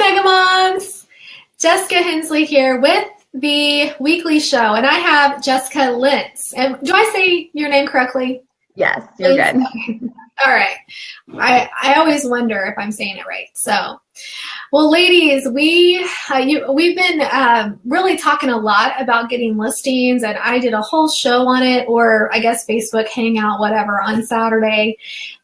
Mega Moms! Jessica Hensley here with the weekly show, and I have Jessica Lentz. And do I say your name correctly? Yes, you're good. All right. I always wonder if I'm saying it right. So, well, ladies, we've been really talking a lot about getting listings, and I did a whole show on it, or I guess Facebook Hangout, whatever, on Saturday.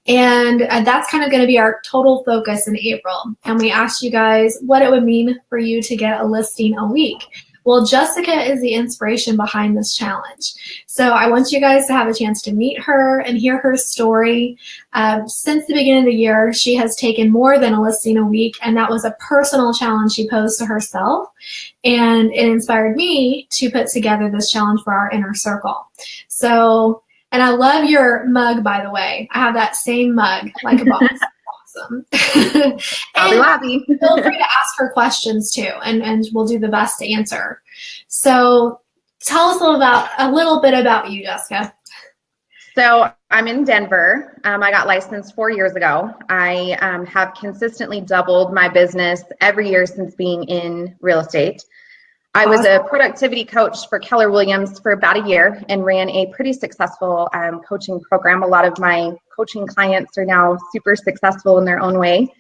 And that's kind of going to be our total focus in April. And we asked you guys what it would mean for you to get a listing a week. Well, Jessica is the inspiration behind this challenge. So I want you guys to have a chance to meet her and hear her story. Since the beginning of the year, she has taken more than a listing a week, and that was a personal challenge she posed to herself. And it inspired me to put together this challenge for our inner circle. So, and I love your mug, by the way. I have that same mug, like a boss. Awesome. I'll be feel free to ask her questions too, and we'll do the best to answer. So tell us a little bit about you, Jessica. So I'm in Denver. I got licensed 4 years ago. I have consistently doubled my business every year since being in real estate. I was a productivity coach for Keller Williams for about a year and ran a pretty successful coaching program. A lot of my coaching clients are now super successful in their own way.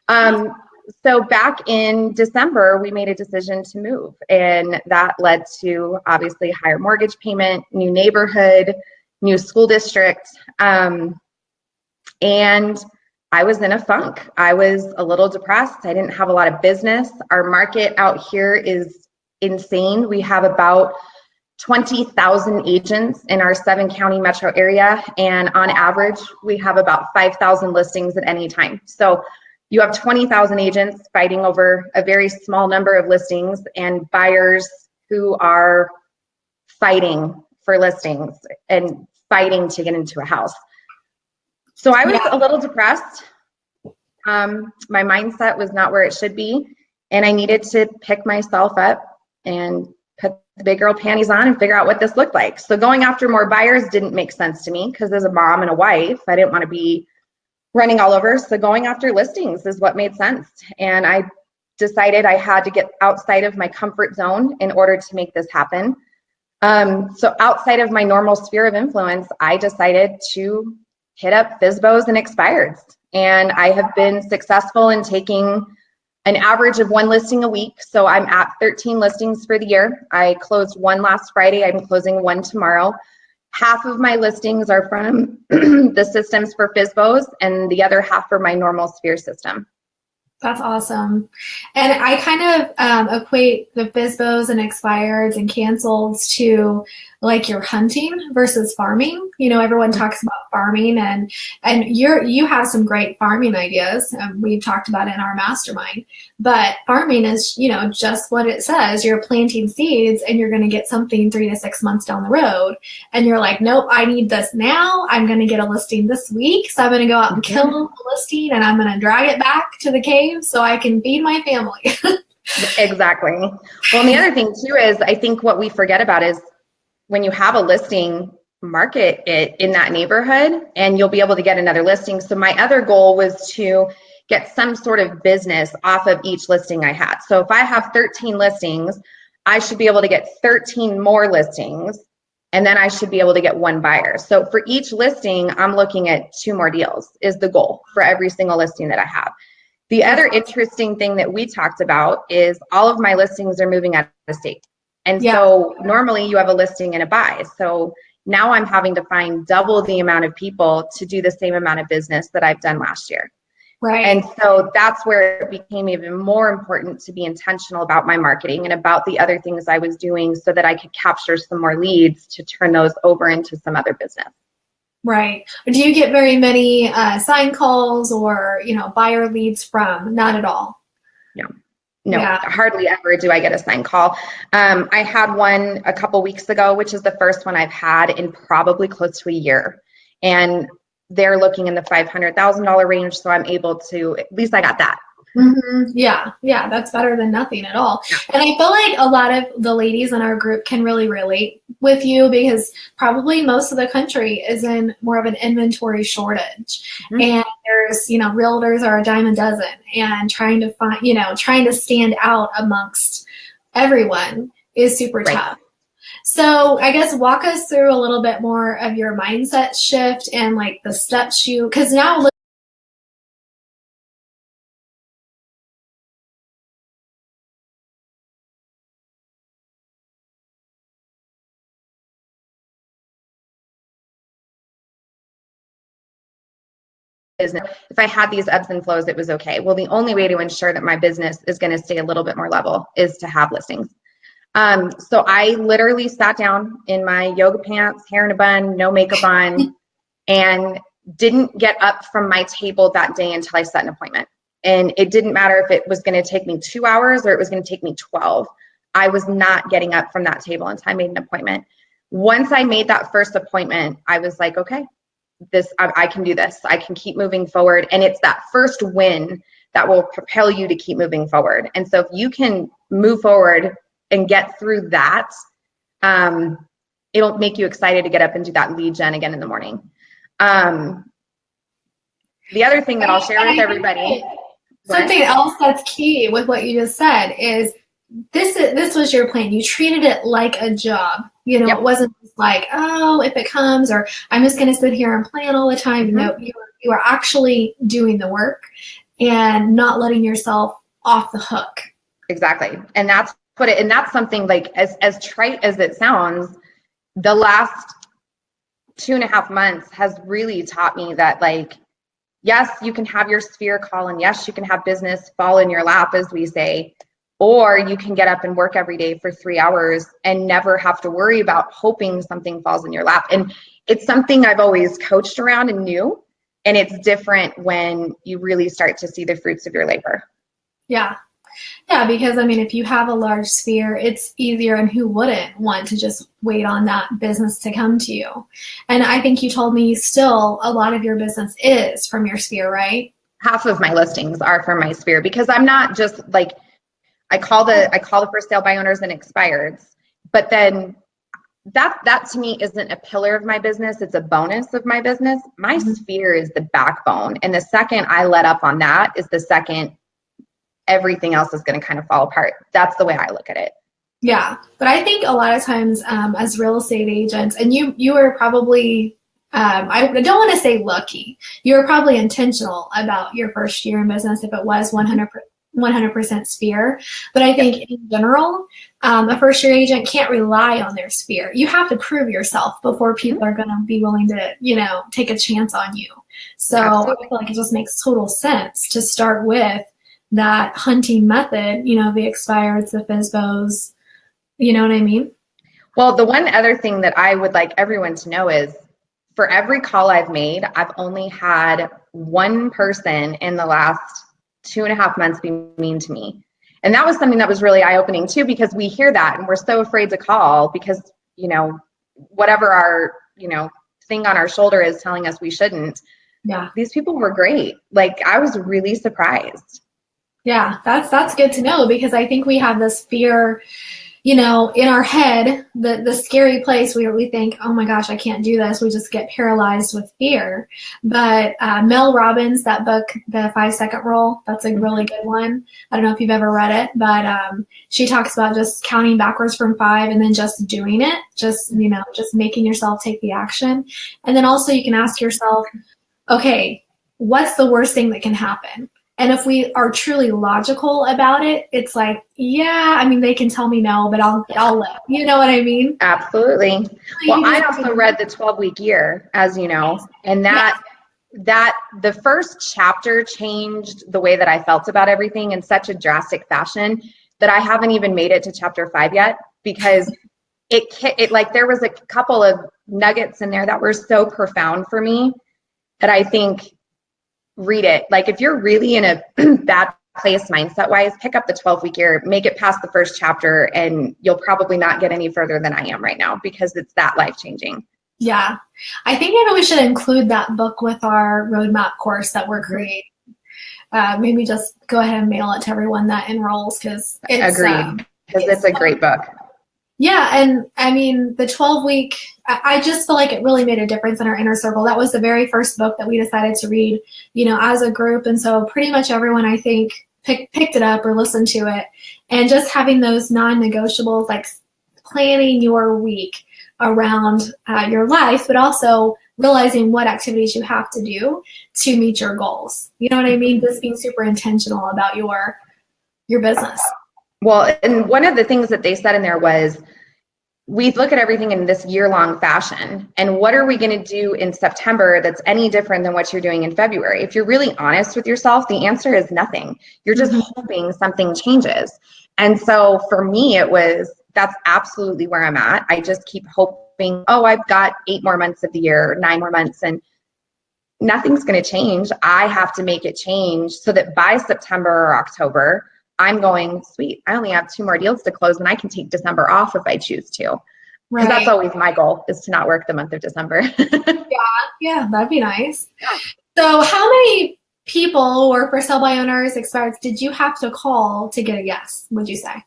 So back in December, we made a decision to move, and that led to obviously higher mortgage payment, new neighborhood, new school district. And I was in a funk. I was a little depressed. I didn't have a lot of business. Our market out here is insane. We have about 20,000 agents in our 7-county metro area, and on average, we have about 5,000 listings at any time. So you have 20,000 agents fighting over a very small number of listings, and buyers who are fighting for listings and fighting to get into a house. So I was a little depressed. My mindset was not where it should be, and I needed to pick myself up and put the big girl panties on and figure out what this looked like. So going after more buyers didn't make sense to me, because as a mom and a wife, I didn't want to be running all over. So going after listings is what made sense. And I decided I had to get outside of my comfort zone in order to make this happen. So outside of my normal sphere of influence, I decided to hit up FSBOs and expireds. And I have been successful in taking an average of 1 listing a week. So I'm at 13 listings for the year. I closed 1 last Friday. I'm closing 1 tomorrow. Half of my listings are from the systems for FSBOs, and the other half for my normal sphere system. That's awesome. And I kind of equate the FSBOs and expireds and cancels to like you're hunting versus farming. You know, everyone talks about farming, and you have some great farming ideas. We've talked about it in our mastermind. But farming is, you know, just what it says. You're planting seeds, and you're going to get something 3 to 6 months down the road. And you're like, nope, I need this now. I'm going to get a listing this week, so I'm going to go out and kill the listing, and I'm going to drag it back to the cave so I can feed my family. Exactly. Well, and the other thing too is, I think what we forget about is when you have a listing, market it in that neighborhood, and you'll be able to get another listing. So my other goal was to get some sort of business off of each listing I had. So if I have 13 listings, I should be able to get 13 more listings, and then I should be able to get 1 buyer. So for each listing, I'm looking at 2 more deals is the goal for every single listing that I have. The other interesting thing that we talked about is all of my listings are moving out of state. And so normally you have a listing and a buy. So now I'm having to find double the amount of people to do the same amount of business that I've done last year. Right. And so that's where it became even more important to be intentional about my marketing and about the other things I was doing, so that I could capture some more leads to turn those over into some other business. Right. Do you get very many sign calls or, you know, buyer leads from? Not at all. No, hardly ever do I get a sign call. I had one a couple weeks ago, which is the first one I've had in probably close to a year. And they're looking in the $500,000 range. So I'm able to, at least I got that. Yeah, that's better than nothing at all. And I feel like a lot of the ladies in our group can really relate with you because probably most of the country is in more of an inventory shortage. And there's, realtors are a dime a dozen, and trying to find, trying to stand out amongst everyone is super tough. So I guess walk us through a little bit more of your mindset shift and like the steps because now business. If I had these ebbs and flows, it was okay. Well, the only way to ensure that my business is going to stay a little bit more level is to have listings. So I literally sat down in my yoga pants, hair in a bun, no makeup on, and didn't get up from my table that day until I set an appointment. And it didn't matter if it was going to take me 2 hours or it was going to take me 12. I was not getting up from that table until I made an appointment. Once I made that first appointment, I was like, okay, I can do this. I can keep moving forward. And it's that first win that will propel you to keep moving forward. And so if you can move forward and get through that, it'll make you excited to get up and do that lead gen again in the morning. The other thing that I'll share with everybody. Something else that's key with what you just said is this was your plan. You treated it like a job. It wasn't just like, oh, if it comes, or I'm just going to sit here and plan all the time. No, you are actually doing the work and not letting yourself off the hook. Exactly. And that's something like as trite as it sounds, the last 2.5 months has really taught me that, like, yes, you can have your sphere call, and yes, you can have business fall in your lap, as we say, or you can get up and work every day for 3 hours and never have to worry about hoping something falls in your lap. And it's something I've always coached around and knew, and it's different when you really start to see the fruits of your labor. Yeah. Yeah, because if you have a large sphere, it's easier, and who wouldn't want to just wait on that business to come to you? And I think you told me still a lot of your business is from your sphere, right? Half of my listings are from my sphere, because I'm not just like, I call the for sale by owners and expireds, but then that to me isn't a pillar of my business. It's a bonus of my business. My sphere is the backbone. And the second I let up on that is the second everything else is going to kind of fall apart. That's the way I look at it. Yeah. But I think a lot of times as real estate agents, and you are probably, I don't want to say lucky, you were probably intentional about your first year in business if it was 100% sphere. But I think in general, a first year agent can't rely on their sphere. You have to prove yourself before people are going to be willing to, take a chance on you. So absolutely. I feel like it just makes total sense to start with that hunting method, the expireds, the FSBOs, you know what I mean? Well, the one other thing that I would like everyone to know is, for every call I've made, I've only had one person in the last 2.5 months be mean to me. And that was something that was really eye-opening too, because we hear that and we're so afraid to call because, whatever our, thing on our shoulder is telling us we shouldn't. Yeah. These people were great. Like, I was really surprised. Yeah, that's good to know, because I think we have this fear, in our head, the scary place where we think, oh my gosh, I can't do this. We just get paralyzed with fear. But Mel Robbins, that book, The 5-Second Rule, that's a really good one. I don't know if you've ever read it, but she talks about just counting backwards from 5 and then just doing it, just making yourself take the action. And then also you can ask yourself, okay, what's the worst thing that can happen? And if we are truly logical about it, it's like, yeah, they can tell me no, but I'll live. You know what I mean? Absolutely. Well, I also read the 12-week year, as you know, and that the first chapter changed the way that I felt about everything in such a drastic fashion that I haven't even made it to chapter 5 yet, because it like there was a couple of nuggets in there that were so profound for me that I think, read it. Like, if you're really in a bad place mindset wise, pick up the 12-week year, make it past the first chapter, and you'll probably not get any further than I am right now, because it's that life-changing. Yeah. I think we should include that book with our roadmap course that we're creating. maybe just go ahead and mail it to everyone that enrolls, because it's agreed, because it's a great book. Yeah, and I mean, the 12-week, I just feel like it really made a difference in our inner circle. That was the very first book that we decided to read, as a group. And so pretty much everyone, I think, picked it up or listened to it. And just having those non-negotiables, like planning your week around your life, but also realizing what activities you have to do to meet your goals. You know what I mean? Just being super intentional about your business. Well, and one of the things that they said in there was, we look at everything in this year-long fashion. And what are we going to do in September that's any different than what you're doing in February? If you're really honest with yourself, the answer is nothing. You're just hoping something changes. And so for me, that's absolutely where I'm at. I just keep hoping, I've got 8 more months of the year, 9 more months, and nothing's going to change. I have to make it change so that by September or October, I'm going, sweet, I only have 2 more deals to close and I can take December off if I choose to. Because that's always my goal, is to not work the month of December. Yeah, that'd be nice. Yeah. So how many people or for sale by owners expireds did you have to call to get a yes, would you say?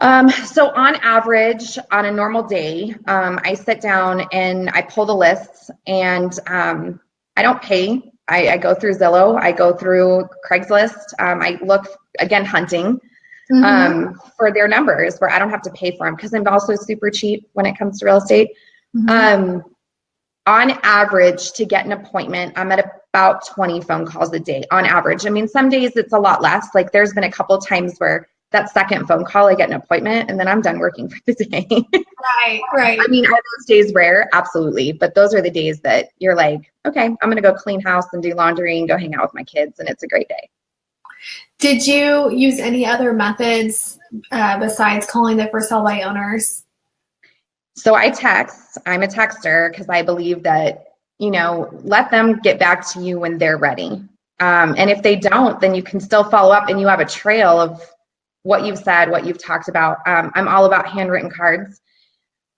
So on average, on a normal day, I sit down and I pull the lists, and I don't pay. I go through Zillow, I go through Craigslist, I look, again, hunting for their numbers where I don't have to pay for them, because I'm also super cheap when it comes to real estate. On average, to get an appointment, I'm at about 20 phone calls a day on average. I mean, some days it's a lot less. Like there's been a couple of times where that second phone call, I get an appointment and then I'm done working for the day. Right. I mean, are those days rare? Absolutely. But those are the days that you're like, okay, I'm going to go clean house and do laundry and go hang out with my kids, and it's a great day. Did you use any other methods besides calling the for sale by owners? So I text. I'm a texter because I believe that, let them get back to you when they're ready. And if they don't, then you can still follow up and you have a trail of what you've said, what you've talked about. I'm all about handwritten cards.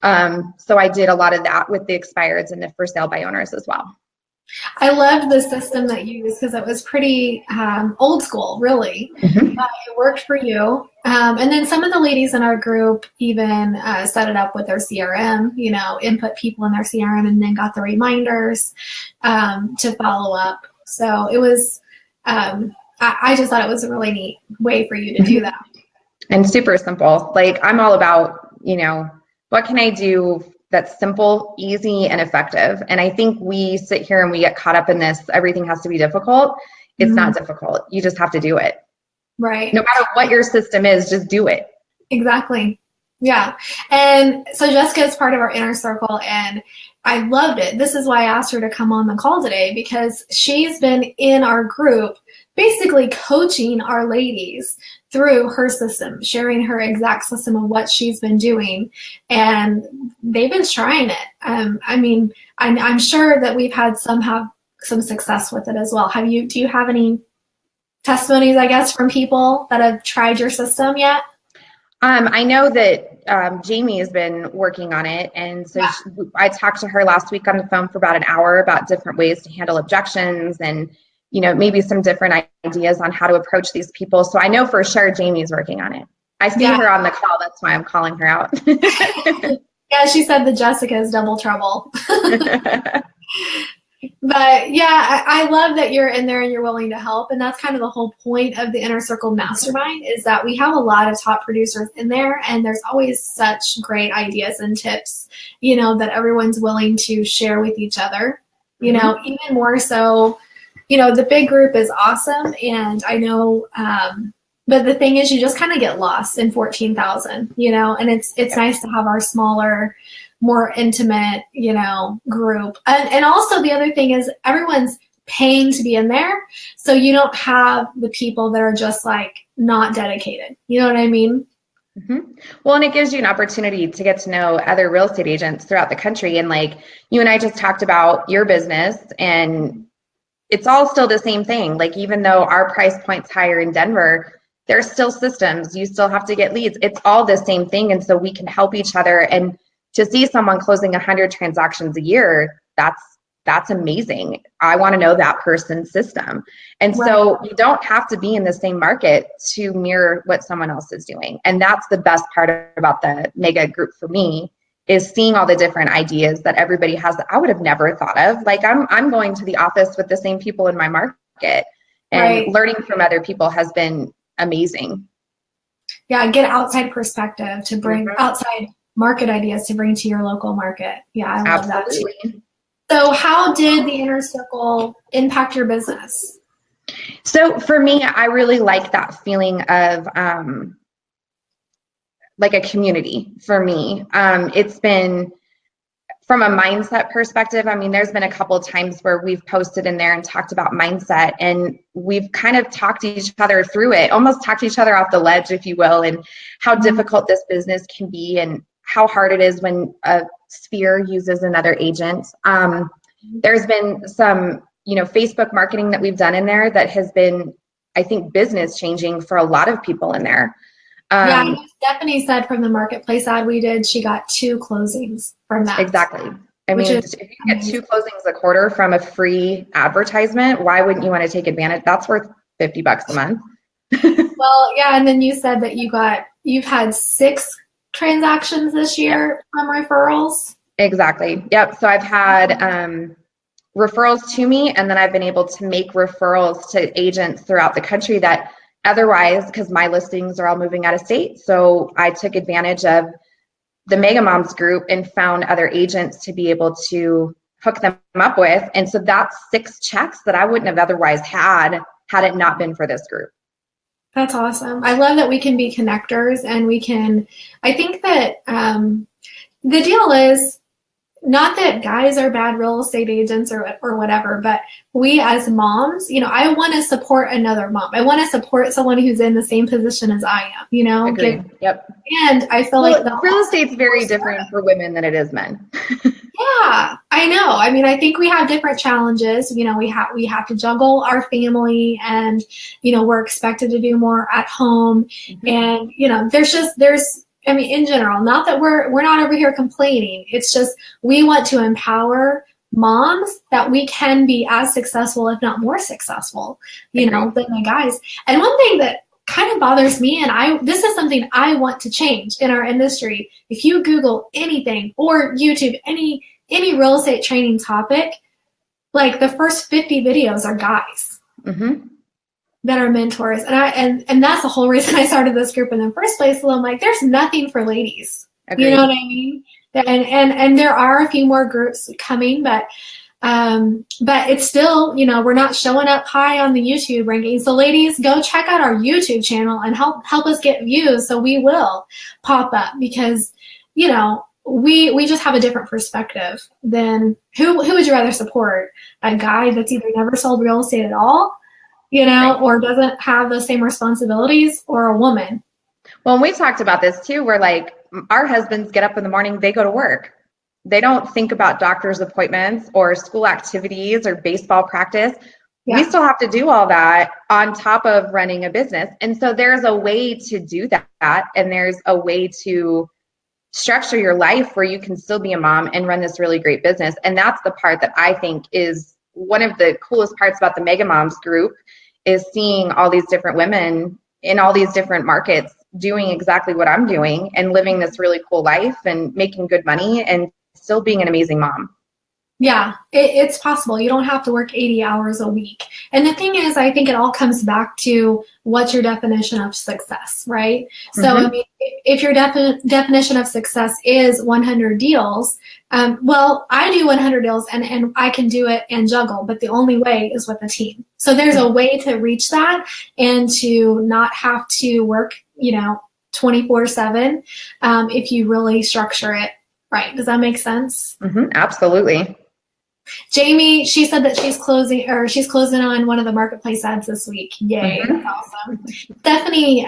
So I did a lot of that with the expireds and the for sale by owners as well. I loved the system that you used because it was pretty old school, really. It worked for you. And then some of the ladies in our group even set it up with their CRM, input people in their CRM and then got the reminders to follow up. So it was, I just thought it was a really neat way for you to do that. And super simple. Like I'm all about, what can I do that's simple, easy, and effective? And I think we sit here and we get caught up in this, everything has to be difficult. It's not difficult. You just have to do it. Right. No matter what your system is, just do it. Exactly. Yeah. And so Jessica is part of our inner circle, and I loved it. This is why I asked her to come on the call today, because she's been in our group basically coaching our ladies through her system, sharing her exact system of what she's been doing, and they've been trying it. I mean, I'm sure that we've had some success with it as well. Do you have any testimonies, I guess, from people that have tried your system yet? I know that Jamie has been working on it, and so I talked to her last week on the phone for about an hour about different ways to handle objections and maybe some different ideas on how to approach these people. So I know for sure Jamie's working on it. I see her on the call. That's why I'm calling her out. Yeah, she said that Jessica is double trouble. But yeah, I love that you're in there and you're willing to help. And that's kind of the whole point of the Inner Circle Mastermind, is that we have a lot of top producers in there, and there's always such great ideas and tips, that everyone's willing to share with each other, even more so. The big group is awesome, and I know, but the thing is, you just kind of get lost in 14,000, and it's nice to have our smaller, more intimate, group. And also the other thing is everyone's paying to be in there, so you don't have the people that are just like not dedicated. You know what I mean? Well, and it gives you an opportunity to get to know other real estate agents throughout the country. And like you and I just talked about your business, and it's all still the same thing. Like, even though our price point's higher in Denver, there's still systems. You still have to get leads. It's all the same thing. And so we can help each other. And to see someone closing 100 transactions a year, that's that's amazing. I want to know that person's system. And so you don't have to be in the same market to mirror what someone else is doing. And that's the best part about the mega group for me, is seeing all the different ideas that everybody has that I would have never thought of. Like I'm going to the office with the same people in my market, and learning from other people has been amazing. Yeah, get outside perspective to bring outside market ideas to bring to your local market. Yeah, I love that too. So how did the inner circle impact your business? So for me, I really like that feeling of like a community for me. It's been, from a mindset perspective, I mean, there's been a couple of times where we've posted in there and talked about mindset, and we've kind of talked each other through it, almost talked each other off the ledge, if you will, and how difficult this business can be and how hard it is when a sphere uses another agent. There's been some, Facebook marketing that we've done in there that has been, I think, business changing for a lot of people in there. Yeah, Stephanie said from the marketplace ad we did, she got 2 closings from that. Exactly. I mean, if you get 2 closings a quarter from a free advertisement, why wouldn't you want to take advantage? That's worth $50 a month. Well, yeah, and then you said that you've had 6 transactions this year from referrals. Exactly. Yep. So I've had referrals to me, and then I've been able to make referrals to agents throughout the country that otherwise, because my listings are all moving out of state. So I took advantage of the Mega Moms group and found other agents to be able to hook them up with. And so that's 6 checks that I wouldn't have otherwise had it not been for this group. That's awesome. I love that we can be connectors, and I think that the deal is not that guys are bad real estate agents or whatever, but we as moms, I want to support another mom. I want to support someone who's in the same position as I am, Agreed. Yep. And I feel like the real estate's very different for women than it is men. Yeah, I know. I mean, I think we have different challenges. We have to juggle our family, and, we're expected to do more at home. And, in general, not that we're not over here complaining. It's just, we want to empower moms that we can be as successful, if not more successful, than the guys. And one thing that kind of bothers me, and this is something I want to change in our industry. If you Google anything or YouTube, any real estate training topic, like the first 50 videos are guys. That are mentors. And that's the whole reason I started this group in the first place. So I'm like, there's nothing for ladies. Agreed. You know what I mean? And there are a few more groups coming, but it's still, we're not showing up high on the YouTube rankings. So ladies, go check out our YouTube channel and help us get views. So we will pop up, because, we just have a different perspective than who would you rather support? A guy that's either never sold real estate at all, or doesn't have the same responsibilities, or a woman. Well, we talked about this too. We're like, our husbands get up in the morning, they go to work. They don't think about doctor's appointments or school activities or baseball practice. Yeah. We still have to do all that on top of running a business. And so there's a way to do that. And there's a way to structure your life where you can still be a mom and run this really great business. And that's the part that I think is one of the coolest parts about the Mega Moms group, is seeing all these different women in all these different markets doing exactly what I'm doing and living this really cool life and making good money and still being an amazing mom. Yeah, it's possible. You don't have to work 80 hours a week. And the thing is, I think it all comes back to what's your definition of success, right? So, I mean, if your definition of success is 100 deals, well, I do 100 deals and I can do it and juggle, but the only way is with a team. So there's a way to reach that and to not have to work, 24/7 if you really structure it right. Does that make sense? Absolutely. Jamie, she said that she's closing on one of the marketplace ads this week. Yay, that's awesome. Stephanie,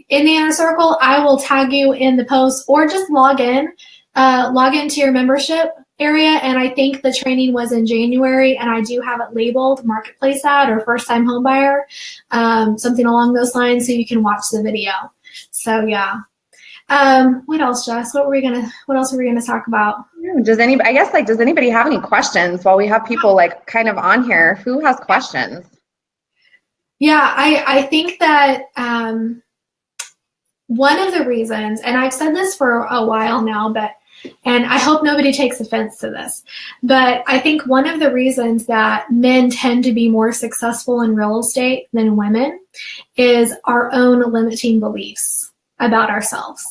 in the inner circle, I will tag you in the post, or just log into your membership area. And I think the training was in January, and I do have it labeled marketplace ad or first time home buyer, something along those lines, so you can watch the video. So yeah. What else, Jess? What else were we gonna talk about? Does anybody, I guess, like, does anybody have any questions while we have people like kind of on here? Who has questions? Yeah, I think that one of the reasons, and I've said this for a while now, and I hope nobody takes offense to this, but I think one of the reasons that men tend to be more successful in real estate than women is our own limiting beliefs about ourselves.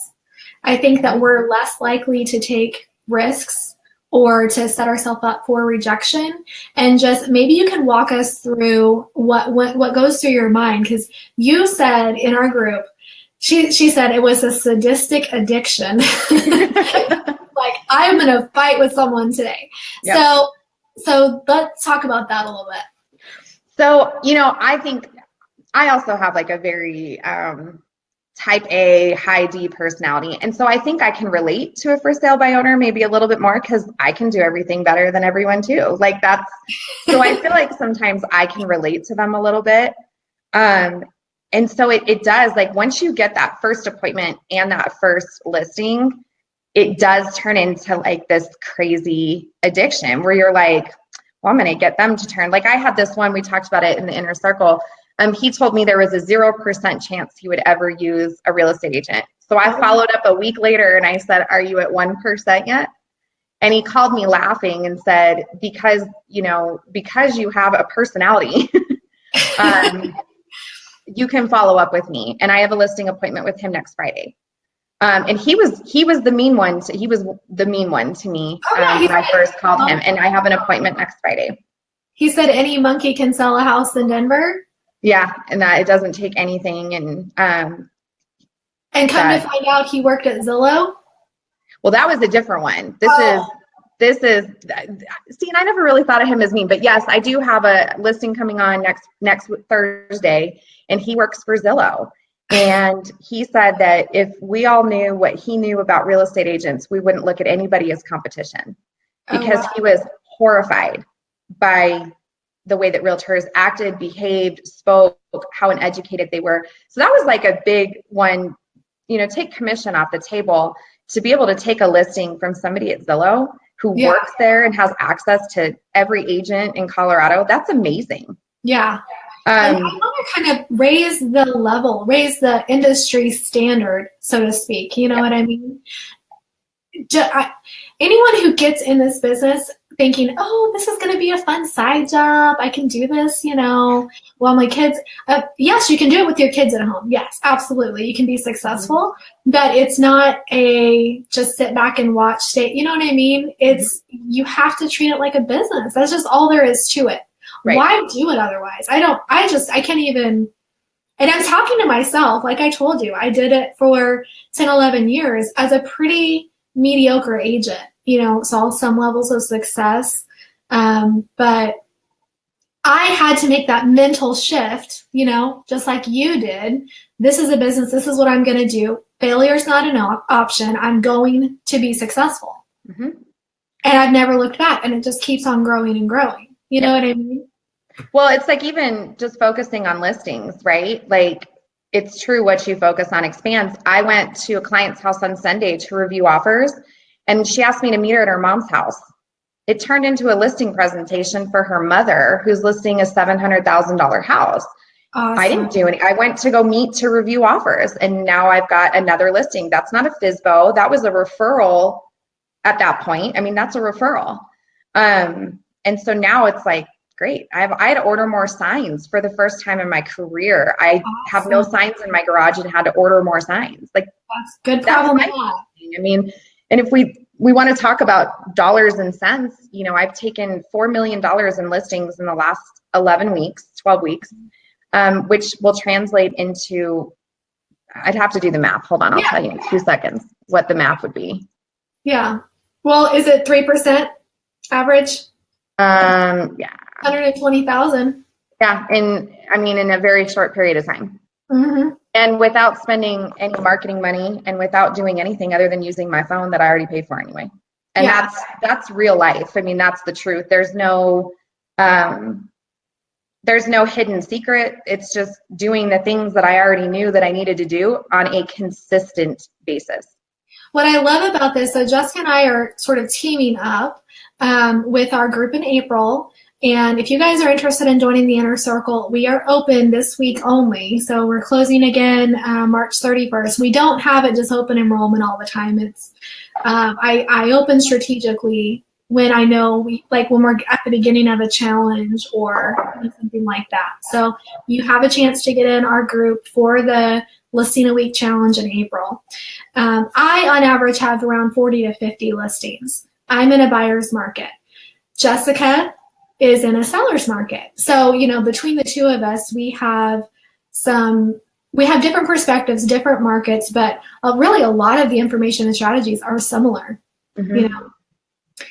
I think that we're less likely to take risks or to set ourselves up for rejection. And just maybe you can walk us through what goes through your mind, because you said in our group, she said it was a sadistic addiction. Like, I'm going to fight with someone today. Yep. So let's talk about that a little bit. So, I think I also have like a very type A, high D personality. And so I think I can relate to a for sale by owner maybe a little bit more, because I can do everything better than everyone too. Like so I feel like sometimes I can relate to them a little bit. And so it does, like, once you get that first appointment and that first listing, it does turn into like this crazy addiction where you're like, well, I'm going to get them to turn. Like, I had this one, we talked about it in the inner circle. He told me there was a 0% chance he would ever use a real estate agent. So I followed up a week later and I said, are you at 1% yet? And he called me laughing and said, because you have a personality, you can follow up with me. And I have a listing appointment with him next Friday. And he was the mean one. He was the mean one to me when I first called him. And I have an appointment next Friday. He said any monkey can sell a house in Denver. Yeah, and that it doesn't take anything. And come to find out, he worked at Zillow. Well, that was a different one. This is. See, and I never really thought of him as mean, but yes, I do have a listing coming on next Thursday, and he works for Zillow. And he said that if we all knew what he knew about real estate agents, we wouldn't look at anybody as competition, because he was horrified by the way that realtors acted, behaved, spoke, how uneducated they were. So that was like a big one, take commission off the table to be able to take a listing from somebody at Zillow who works there and has access to every agent in Colorado. That's amazing. Yeah. And I want to kind of raise the industry standard, so to speak. You know what I mean? Anyone who gets in this business thinking, oh, this is going to be a fun side job, I can do this, well, my kids, yes, you can do it with your kids at home. Yes, absolutely. You can be successful, but it's not just sit back and watch state. You know what I mean? It's, you have to treat it like a business. That's just all there is to it. Right. Why do it otherwise? I can't even, and I'm talking to myself, like I told you, I did it for 10, 11 years as a pretty mediocre agent, saw some levels of success. But I had to make that mental shift, just like you did. This is a business. This is what I'm going to do. Failure's not an option. I'm going to be successful. Mm-hmm. And I've never looked back, and it just keeps on growing and growing. You know what I mean? Well, it's like even just focusing on listings, right? Like, it's true, what you focus on expands. I went to a client's house on Sunday to review offers, and she asked me to meet her at her mom's house. It turned into a listing presentation for her mother, who's listing a $700,000 house. Awesome. I didn't do any. I went to go meet to review offers, and now I've got another listing. That's not a FSBO. That was a referral at that point. I mean, that's a referral. And so now it's like, great. I had to order more signs for the first time in my career. I have no signs in my garage and had to order more signs. Like, that's good problem. I mean, and if we want to talk about dollars and cents, I've taken $4 million in listings in the last 12 weeks, which will translate into, I'd have to do the math. Hold on. I'll tell you in 2 seconds what the math would be. Yeah. Well, is it 3% average? Yeah. 120,000. Yeah. In a very short period of time. Mm-hmm. And without spending any marketing money and without doing anything other than using my phone that I already paid for anyway. And that's real life. I mean, that's the truth. There's no hidden secret. It's just doing the things that I already knew that I needed to do on a consistent basis. What I love about this, so Jessica and I are sort of teaming up with our group in April. And if you guys are interested in joining the Inner Circle, we are open this week only. So we're closing again March 31st. We don't have it just open enrollment all the time. It's I open strategically when I know when we're at the beginning of a challenge or something like that. So you have a chance to get in our group for the Listing a Week challenge in April. I, on average, have around 40 to 50 listings. I'm in a buyer's market. Jessica is in a seller's market. So, between the two of us, we have different perspectives, different markets, but really a lot of the information and strategies are similar,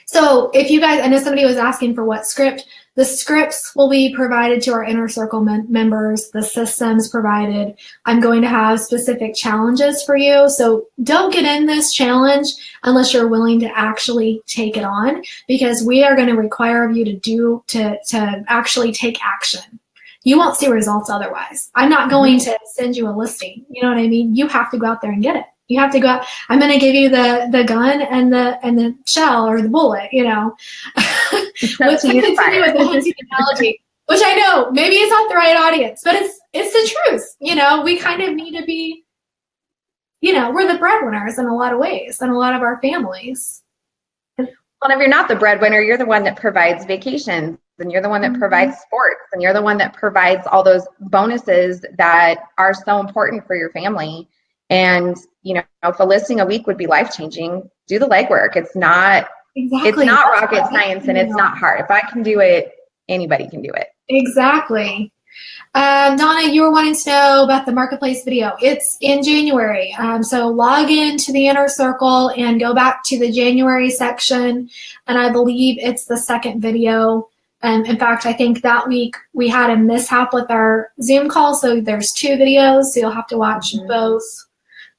So if you guys, I know somebody was asking for what script, the scripts will be provided to our Inner Circle members, the systems provided. I'm going to have specific challenges for you. So don't get in this challenge unless you're willing to actually take it on, because we are going to require of you to actually take action. You won't see results otherwise. I'm not going to send you a listing. You know what I mean? You have to go out there and get it. You have to go out. I'm going to give you the gun and the shell or the bullet, Let's continue with the hunting analogy, which I know maybe it's not the right audience, but it's the truth. We kind of need to be, we're the breadwinners in a lot of ways, in a lot of our families. Well, if you're not the breadwinner, you're the one that provides vacations, and you're the one that provides sports, and you're the one that provides all those bonuses that are so important for your family. And, if a listing a week would be life-changing, do the legwork. It's not rocket science, and it's not hard. If I can do it, anybody can do it. Exactly. Donna, you were wanting to know about the marketplace video. It's in January. So log into the Inner Circle and go back to the January section. And I believe it's the second video. In fact, I think that week we had a mishap with our Zoom call. So there's 2 videos. So you'll have to watch both.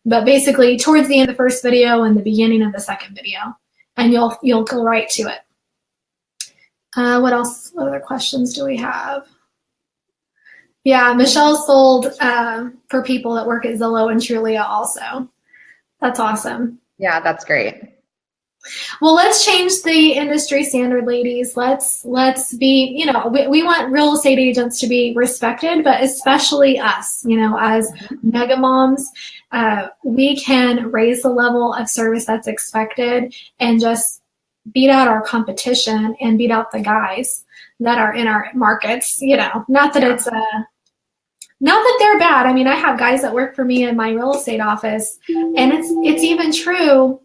But basically, towards the end of the first video and the beginning of the second video, and you'll go right to it. What else? What other questions do we have? Yeah, Michelle sold for people that work at Zillow and Trulia also. That's awesome. Yeah, that's great. Well, let's change the industry standard, ladies. Let's be, we want real estate agents to be respected, but especially us, as mega moms, we can raise the level of service that's expected and just beat out our competition and beat out the guys that are in our markets, not that it's not that they're bad. I mean, I have guys that work for me in my real estate office, and it's even true.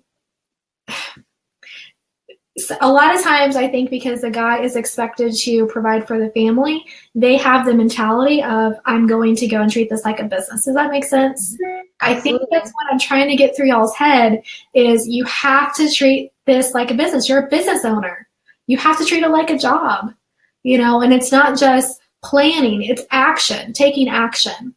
A lot of times I think because the guy is expected to provide for the family, they have the mentality of, I'm going to go and treat this like a business. Does that make sense? I think that's what I'm trying to get through y'all's head is you have to treat this like a business. You're a business owner. You have to treat it like a job, and it's not just planning, it's action, taking action.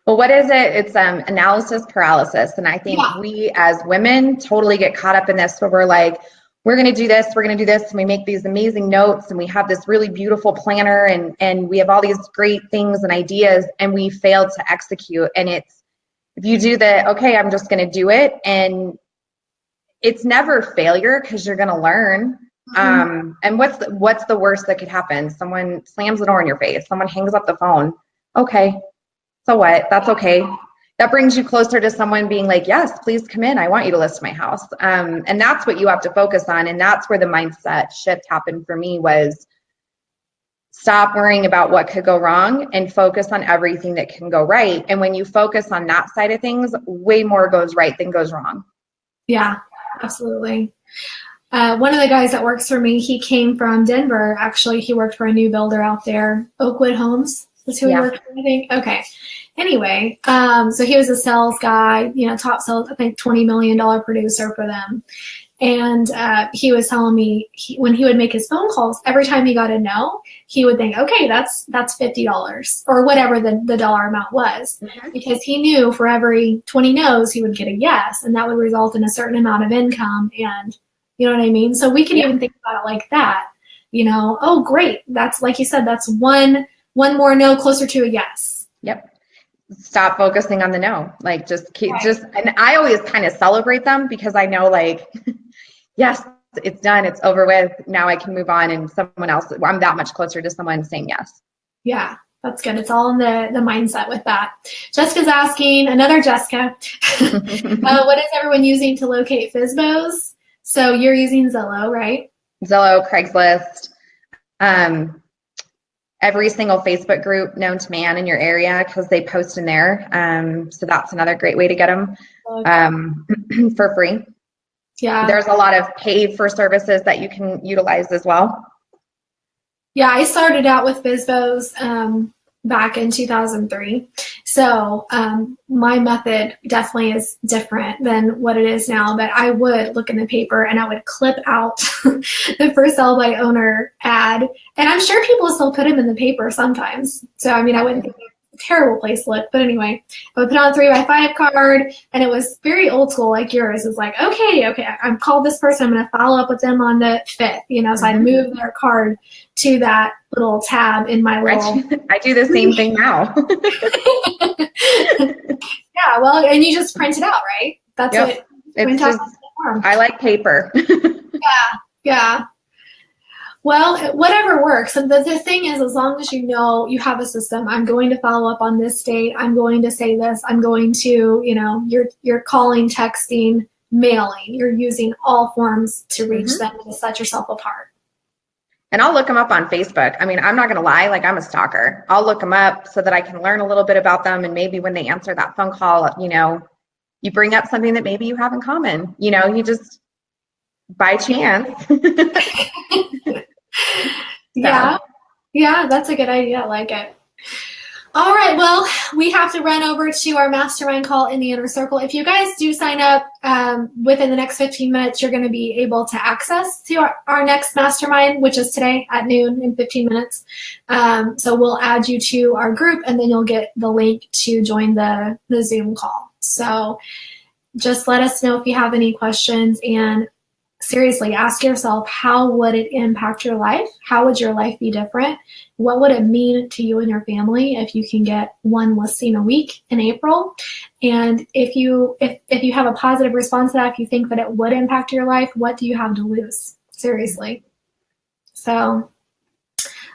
Well, what is it? It's analysis paralysis. And I think we as women totally get caught up in this where we're like, we're going to do this, we're going to do this, and we make these amazing notes, and we have this really beautiful planner, and we have all these great things and ideas, and we fail to execute. And it's, if you do okay, I'm just going to do it, and it's never failure because you're going to learn. And what's the worst that could happen? Someone slams the door in your face, someone hangs up the phone. Okay, so what? That's okay. That brings you closer to someone being like, yes, please come in. I want you to list my house. And that's what you have to focus on. And that's where the mindset shift happened for me, was stop worrying about what could go wrong and focus on everything that can go right. And when you focus on that side of things, way more goes right than goes wrong. Yeah, absolutely. One of the guys that works for me, he came from Denver. Actually, he worked for a new builder out there, Oakwood Homes. That's who he worked for, I think. Okay. Anyway, so he was a sales guy, top sales, I think $20 million producer for them. And he was telling me when he would make his phone calls, every time he got a no, he would think, okay, that's $50 or whatever the dollar amount was, because he knew for every 20 no's, he would get a yes, and that would result in a certain amount of income. And you know what I mean? So we can even think about it like that, oh, great. That's, like you said, that's one more no closer to a yes. Yep. stop focusing on the no. Like just keep Right. and I always kind of celebrate them because I know like, yes, it's done, it's over with. Now I can move on and someone else, I'm that much closer to someone saying yes. Yeah, that's good. It's all in the mindset with that. Jessica's asking, another Jessica, what is everyone using to locate FSBOs? So you're using Zillow, right? Zillow, Craigslist, every single Facebook group known to man in your area because they post in there. So that's another great way to get them for free. Yeah. There's a lot of paid for services that you can utilize as well. Yeah, I started out with FSBOs back in 2003. So my method definitely is different than what it is now. But I would look in the paper and I would clip out the for sale by owner ad. And I'm sure people still put them in the paper sometimes. So, I mean, I wouldn't think it's a terrible place to look. But anyway, I would put on a 3x5 card, and it was very old school like yours. It's like, okay, I'm called this person. I'm going to follow up with them on the 5th, so I'd move their card to that little tab in my little. I do the same thing now. Yeah, well, and you just print it out, right? That's yep. It's just, I like paper. Yeah. Well, whatever works. And the thing is, as long as you have a system, I'm going to follow up on this date. I'm going to say this. I'm going to, you're calling, texting, mailing. You're using all forms to reach them and to set yourself apart. And I'll look them up on Facebook. I mean, I'm not going to lie, like I'm a stalker. I'll look them up so that I can learn a little bit about them. And maybe when they answer that phone call, you bring up something that maybe you have in common, you just by chance. Yeah, that's a good idea. I like it. All right, well, we have to run over to our mastermind call in the inner circle. If you guys do sign up within the next 15 minutes, you're going to be able to access to our next mastermind, which is today at noon in 15 minutes. So we'll add you to our group, and then you'll get the link to join the Zoom call. So just let us know if you have any questions, and seriously, ask yourself, how would it impact your life? How would your life be different? What would it mean to you and your family if you can get one listing a week in April? And if you have a positive response to that, if you think that it would impact your life, what do you have to lose? Seriously. So,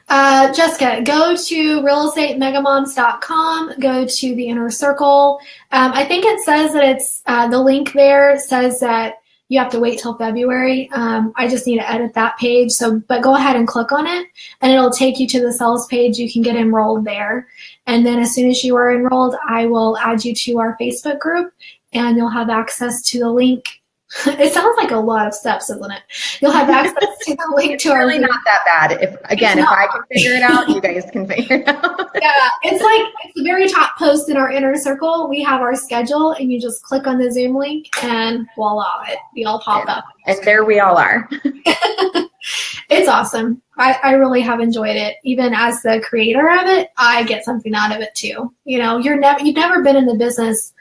Jessica, go to realestatemegamoms.com, go to the inner circle. I think it says that it's the link there says that you have to wait till February. I just need to edit that page. But go ahead and click on it, and it'll take you to the sales page. You can get enrolled there. And then as soon as you are enrolled, I will add you to our Facebook group, and you'll have access to the link. It sounds like a lot of steps, isn't it? You'll have access to the link to our. It's really not that bad. If I can figure it out, you guys can figure it out. Yeah, it's the very top post in our inner circle. We have our schedule, and you just click on the Zoom link, and voila, we all pop up. And there we all are. It's awesome. I really have enjoyed it. Even as the creator of it, I get something out of it too. You've never been in the business.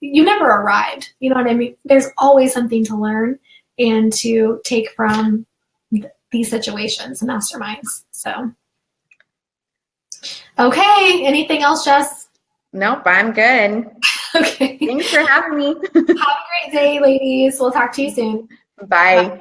You never arrived. You know what I mean? There's always something to learn and to take from these situations and masterminds. So, okay. Anything else, Jess? Nope, I'm good. Okay. Thanks for having me. Have a great day, ladies. We'll talk to you soon. Bye.